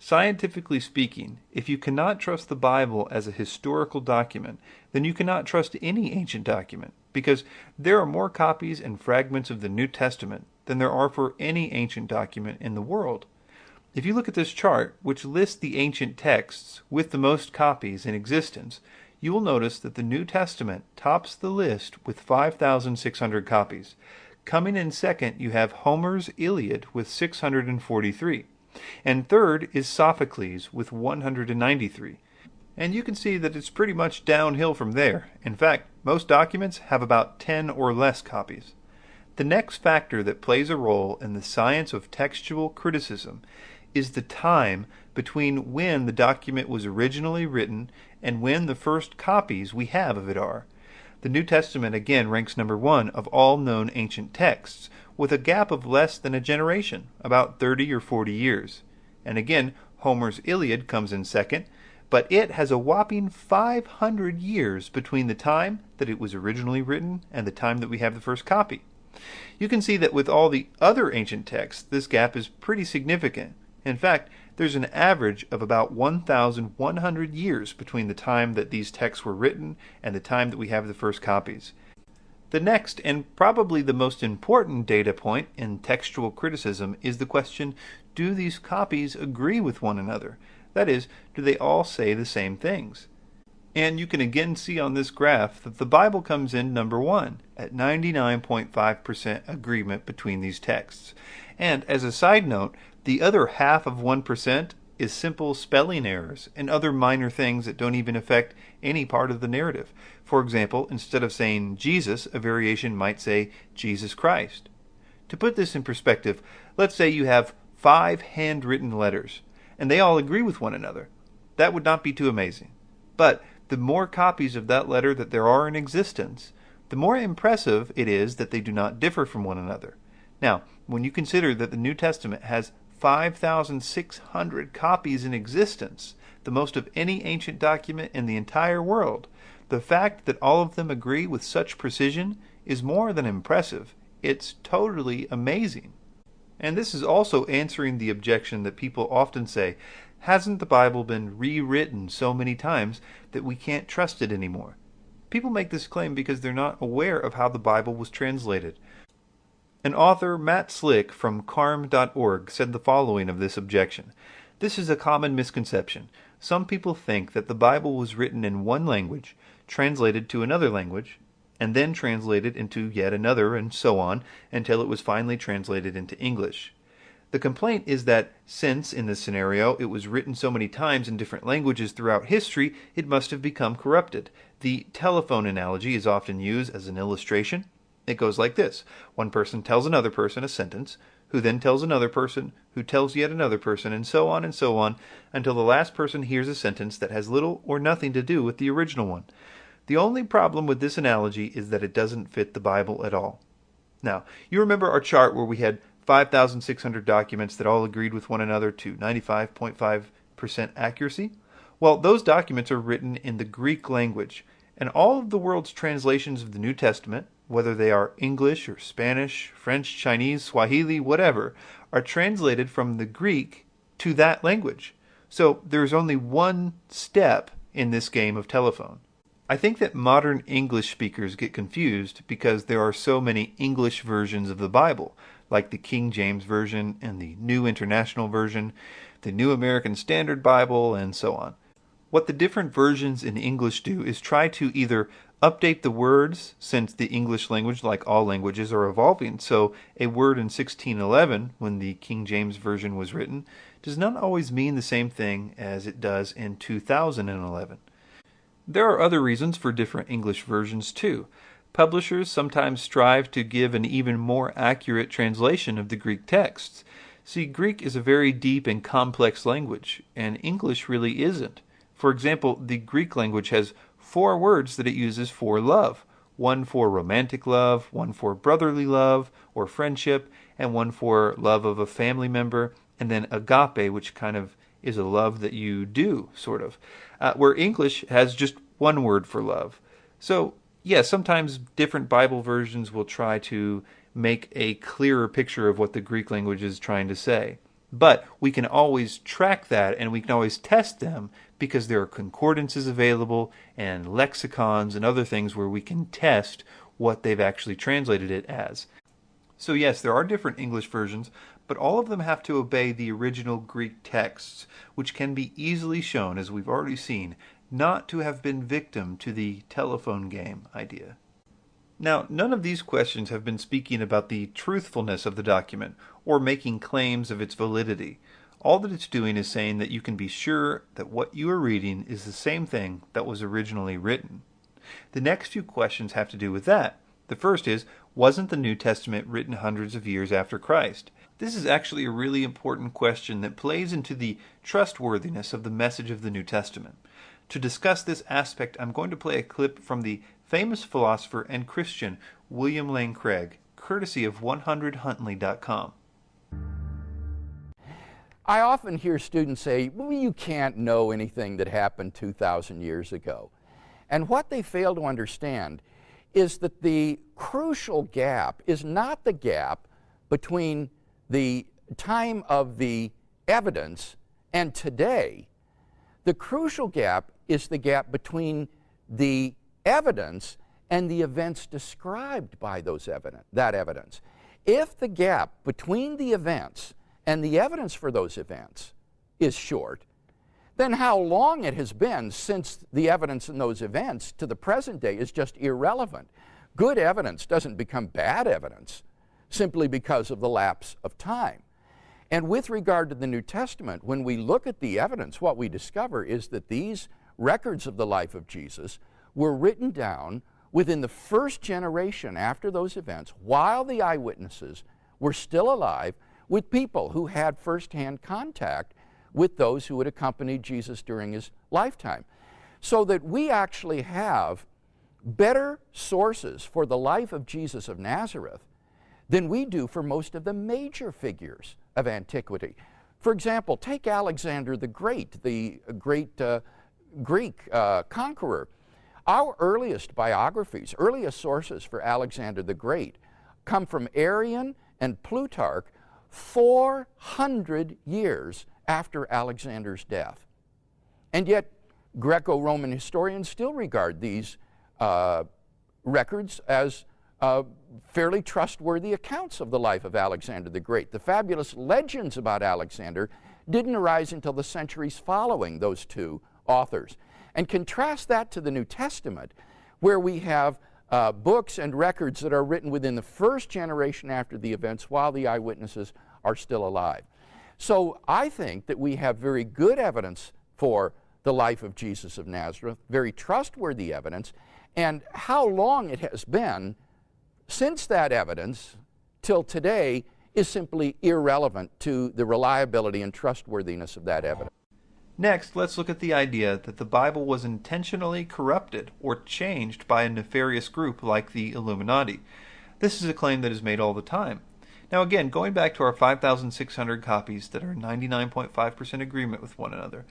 Scientifically speaking, if you cannot trust the Bible as a historical document, then you cannot trust any ancient document, because there are more copies and fragments of the New Testament than there are for any ancient document in the world. If you look at this chart, which lists the ancient texts with the most copies in existence, you will notice that the New Testament tops the list with 5,600 copies. Coming in second, you have Homer's Iliad with 643. And third is Sophocles with 193. And you can see that it's pretty much downhill from there. In fact, most documents have about 10 or less copies. The next factor that plays a role in the science of textual criticism is the time between when the document was originally written and when the first copies we have of it are. The New Testament again ranks number one of all known ancient texts, with a gap of less than a generation, about 30 or 40 years. And again, Homer's Iliad comes in second, but it has a whopping 500 years between the time that it was originally written and the time that we have the first copy. You can see that with all the other ancient texts, this gap is pretty significant. In fact, there's an average of about 1,100 years between the time that these texts were written and the time that we have the first copies. The next, and probably the most important data point in textual criticism, is the question, do these copies agree with one another? That is, do they all say the same things? And you can again see on this graph that the Bible comes in number one at 99.5% agreement between these texts. And as a side note, the other half of 1% is simple spelling errors and other minor things that don't even affect any part of the narrative. For example, instead of saying Jesus, a variation might say Jesus Christ. To put this in perspective, let's say you have 5 handwritten letters, and they all agree with one another. That would not be too amazing. But the more copies of that letter that there are in existence, the more impressive it is that they do not differ from one another. Now, when you consider that the New Testament has 5,600 copies in existence, the most of any ancient document in the entire world, the fact that all of them agree with such precision is more than impressive. It's totally amazing. And this is also answering the objection that people often say, hasn't the Bible been rewritten so many times that we can't trust it anymore? People make this claim because they're not aware of how the Bible was translated. An author, Matt Slick from carm.org, said the following of this objection. This is a common misconception. Some people think that the Bible was written in one language, translated to another language, and then translated into yet another, and so on, until it was finally translated into English. The complaint is that since, in this scenario, it was written so many times in different languages throughout history, it must have become corrupted. The telephone analogy is often used as an illustration. It goes like this. One person tells another person a sentence, who then tells another person, who tells yet another person, and so on, until the last person hears a sentence that has little or nothing to do with the original one. The only problem with this analogy is that it doesn't fit the Bible at all. Now, you remember our chart where we had 5,600 documents that all agreed with one another to 95.5% accuracy? Well, those documents are written in the Greek language, and all of the world's translations of the New Testament, whether they are English or Spanish, French, Chinese, Swahili, whatever, are translated from the Greek to that language. So there's only one step in this game of telephone. I think that modern English speakers get confused because there are so many English versions of the Bible, like the King James Version and the New International Version, the New American Standard Bible, and so on. What the different versions in English do is try to either update the words, since the English language, like all languages, are evolving, so a word in 1611, when the King James Version was written, does not always mean the same thing as it does in 2011. There are other reasons for different English versions too. Publishers sometimes strive to give an even more accurate translation of the Greek texts. See, Greek is a very deep and complex language, and English really isn't. For example, the Greek language has 4 words that it uses for love. One for romantic love, one for brotherly love or friendship, and one for love of a family member, and then agape, which kind of is a love that you do, sort of. Where English has just one word for love. So, yeah, sometimes different Bible versions will try to make a clearer picture of what the Greek language is trying to say. But we can always track that and we can always test them because there are concordances available and lexicons and other things where we can test what they've actually translated it as. So yes, there are different English versions, but all of them have to obey the original Greek texts, which can be easily shown, as we've already seen, not to have been victim to the telephone game idea. Now, none of these questions have been speaking about the truthfulness of the document or making claims of its validity. All that it's doing is saying that you can be sure that what you are reading is the same thing that was originally written. The next few questions have to do with that. The first is, wasn't the New Testament written hundreds of years after Christ? This is actually a really important question that plays into the trustworthiness of the message of the New Testament. To discuss this aspect, I'm going to play a clip from the famous philosopher and Christian William Lane Craig, courtesy of 100huntley.com. I often hear students say, well, you can't know anything that happened 2,000 years ago. And what they fail to understand is that the crucial gap is not the gap between the time of the evidence and today. The crucial gap is the gap between the evidence and the events described by that evidence. If the gap between the events and the evidence for those events is short, then how long it has been since the evidence in those events to the present day is just irrelevant. Good evidence doesn't become bad evidence simply because of the lapse of time. And with regard to the New Testament, when we look at the evidence, what we discover is that these records of the life of Jesus were written down within the first generation after those events, while the eyewitnesses were still alive, with people who had firsthand contact with those who had accompanied Jesus during his lifetime. So that we actually have better sources for the life of Jesus of Nazareth than we do for most of the major figures of antiquity. For example, take Alexander the Great, the great Greek conqueror. Our earliest biographies, earliest sources for Alexander the Great, come from Arrian and Plutarch 400 years after Alexander's death. And yet, Greco-Roman historians still regard these records as fairly trustworthy accounts of the life of Alexander the Great. The fabulous legends about Alexander didn't arise until the centuries following those two authors. And contrast that to the New Testament, where we have books and records that are written within the first generation after the events while the eyewitnesses are still alive. So I think that we have very good evidence for the life of Jesus of Nazareth, very trustworthy evidence, and how long it has been since that evidence till today is simply irrelevant to the reliability and trustworthiness of that evidence. Next, let's look at the idea that the Bible was intentionally corrupted or changed by a nefarious group like the Illuminati. This is a claim that is made all the time. Now again, going back to our 5,600 copies that are 99.5% agreement with one another,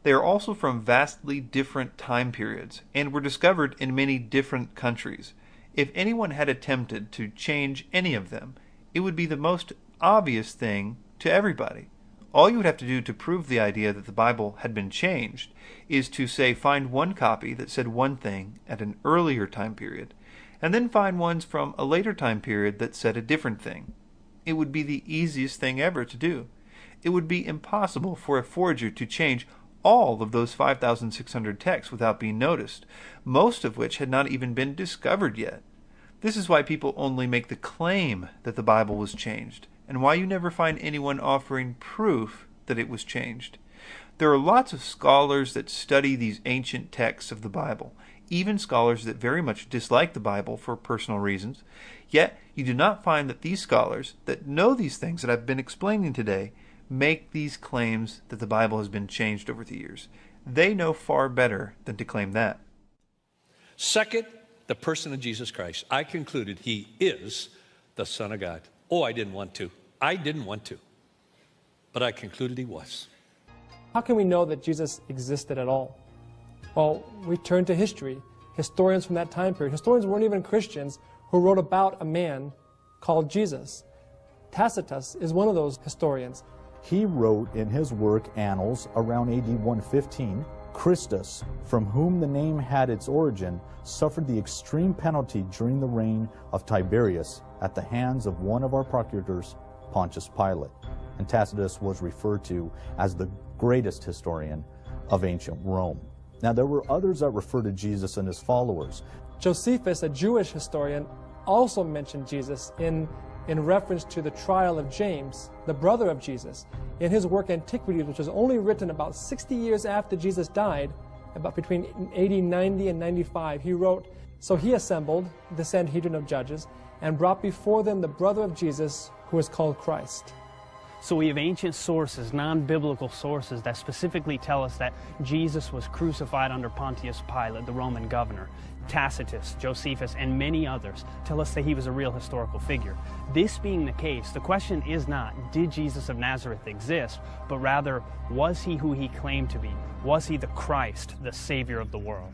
they are also from vastly different time periods and were discovered in many different countries. If anyone had attempted to change any of them, it would be the most obvious thing to everybody. All you would have to do to prove the idea that the Bible had been changed is to, say, find one copy that said one thing at an earlier time period, and then find ones from a later time period that said a different thing. It would be the easiest thing ever to do. It would be impossible for a forger to change all of those 5,600 texts without being noticed, most of which had not even been discovered yet. This is why people only make the claim that the Bible was changed, and why you never find anyone offering proof that it was changed. There are lots of scholars that study these ancient texts of the Bible, even scholars that very much dislike the Bible for personal reasons. Yet you do not find that these scholars that know these things that I've been explaining today make these claims that the Bible has been changed over the years. They know far better than to claim that. Second, the person of Jesus Christ. I concluded he is the Son of God. Oh, I didn't want to. But I concluded he was. How can we know that Jesus existed at all? Well, we turn to history. Historians from that time period. Historians weren't even Christians who wrote about a man called Jesus. Tacitus is one of those historians. He wrote in his work Annals around AD 115, Christus, from whom the name had its origin, suffered the extreme penalty during the reign of Tiberius at the hands of one of our procurators, Pontius Pilate. And Tacitus was referred to as the greatest historian of ancient Rome. Now, there were others that referred to Jesus and his followers. Josephus, a Jewish historian, also mentioned Jesus in reference to the trial of James, the brother of Jesus. In his work Antiquities, which was only written about 60 years after Jesus died, about between AD 90 and 95, he wrote, "So he assembled the Sanhedrin of judges and brought before them the brother of Jesus, who is called Christ." So we have ancient sources, non-biblical sources, that specifically tell us that Jesus was crucified under Pontius Pilate, the Roman governor. Tacitus, Josephus, and many others tell us that he was a real historical figure. This being the case, the question is not, did Jesus of Nazareth exist, but rather, was he who he claimed to be? Was he the Christ, the Savior of the world?